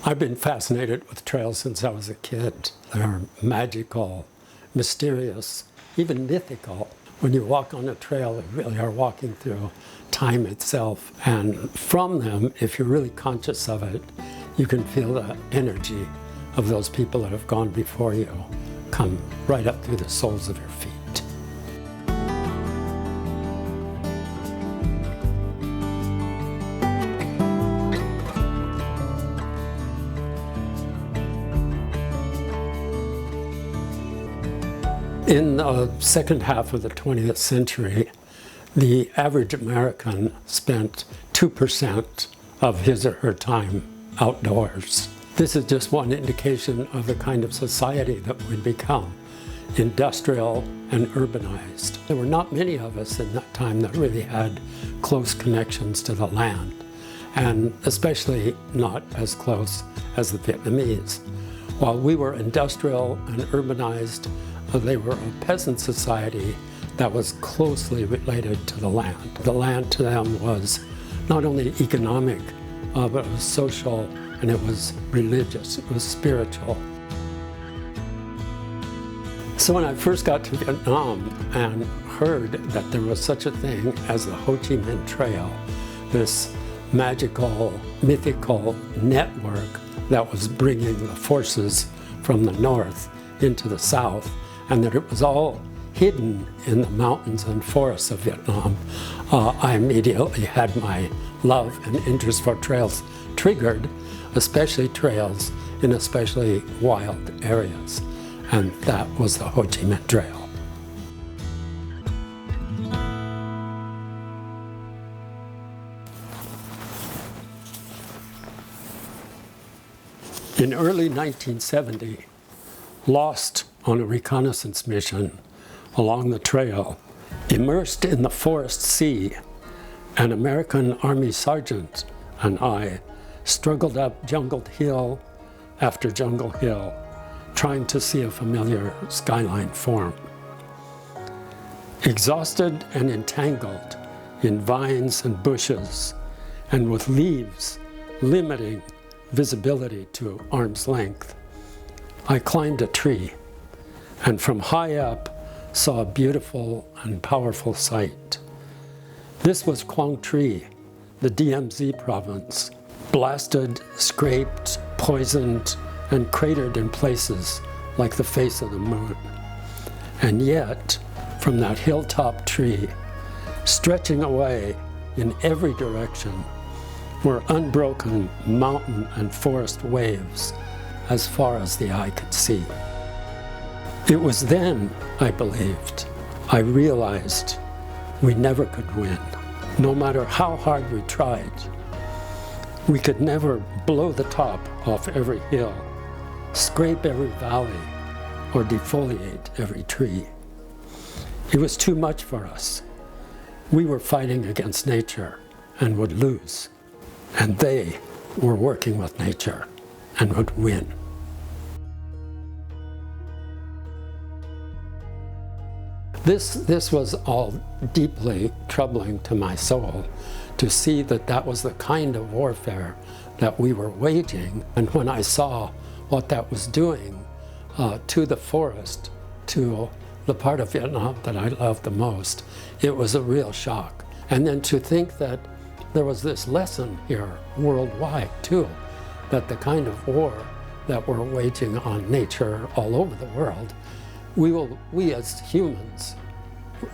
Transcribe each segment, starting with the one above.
I've been fascinated with trails since I was a kid. They're magical, mysterious, even mythical. When you walk on a trail, you really are walking through time itself. And from them, if you're really conscious of it, you can feel the energy of those people that have gone before you come right up through the soles of your feet. In the second half of the 20th century, the average American spent 2% of his or her time outdoors. This is just one indication of the kind of society that we'd become, industrial and urbanized. There were not many of us in that time that really had close connections to the land, and especially not as close as the Vietnamese. While we were industrial and urbanized, they were a peasant society that was closely related to the land. The land to them was not only economic, but it was social, and it was religious, it was spiritual. So when I first got to Vietnam and heard that there was such a thing as the Ho Chi Mihn Trail, this magical, mythical network that was bringing the forces from the north into the south, and that it was all hidden in the mountains and forests of Vietnam, I immediately had my love and interest for trails triggered, especially trails in especially wild areas. And that was the Ho Chi Minh Trail. In early 1970, lost on a reconnaissance mission along the trail, immersed in the forest sea, an American Army sergeant and I struggled up jungle hill after jungle hill, trying to see a familiar skyline form. Exhausted and entangled in vines and bushes, and with leaves limiting visibility to arm's length, I climbed a tree, and from high up saw a beautiful and powerful sight. This was Quang Tri, the DMZ province, blasted, scraped, poisoned, and cratered in places like the face of the moon. And yet, from that hilltop tree, stretching away in every direction, were unbroken mountain and forest waves as far as the eye could see. It was then, I believed, I realized we never could win. No matter how hard we tried, we could never blow the top off every hill, scrape every valley, or defoliate every tree. It was too much for us. We were fighting against nature and would lose, and they were working with nature and would win. This was all deeply troubling to my soul, to see that that was the kind of warfare that we were waging. And when I saw what that was doing to the forest, to the part of Vietnam that I loved the most, it was a real shock. And then to think that there was this lesson here worldwide too, that the kind of war that we're waging on nature all over the world, we as humans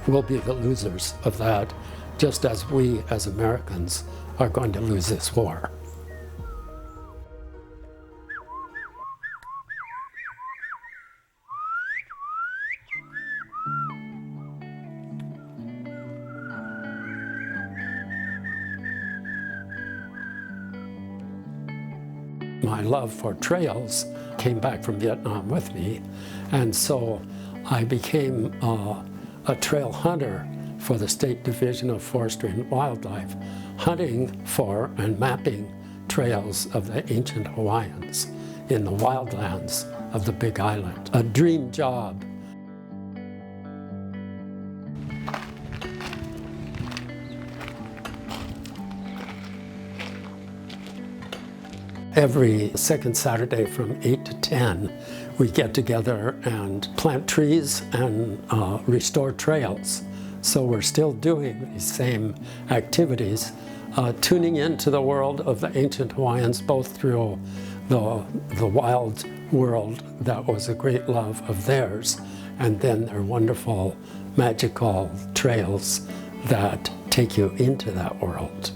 will be the losers of that, just as we as Americans are going to lose this war. My love for trails came back from Vietnam with me, and so I became a trail hunter for the State Division of Forestry and Wildlife, hunting for and mapping trails of the ancient Hawaiians in the wildlands of the Big Island. A dream job. Every second Saturday from 8 to 10, we get together and plant trees and restore trails. So we're still doing these same activities, tuning into the world of the ancient Hawaiians, both through the wild world that was a great love of theirs, and then their wonderful magical trails that take you into that world.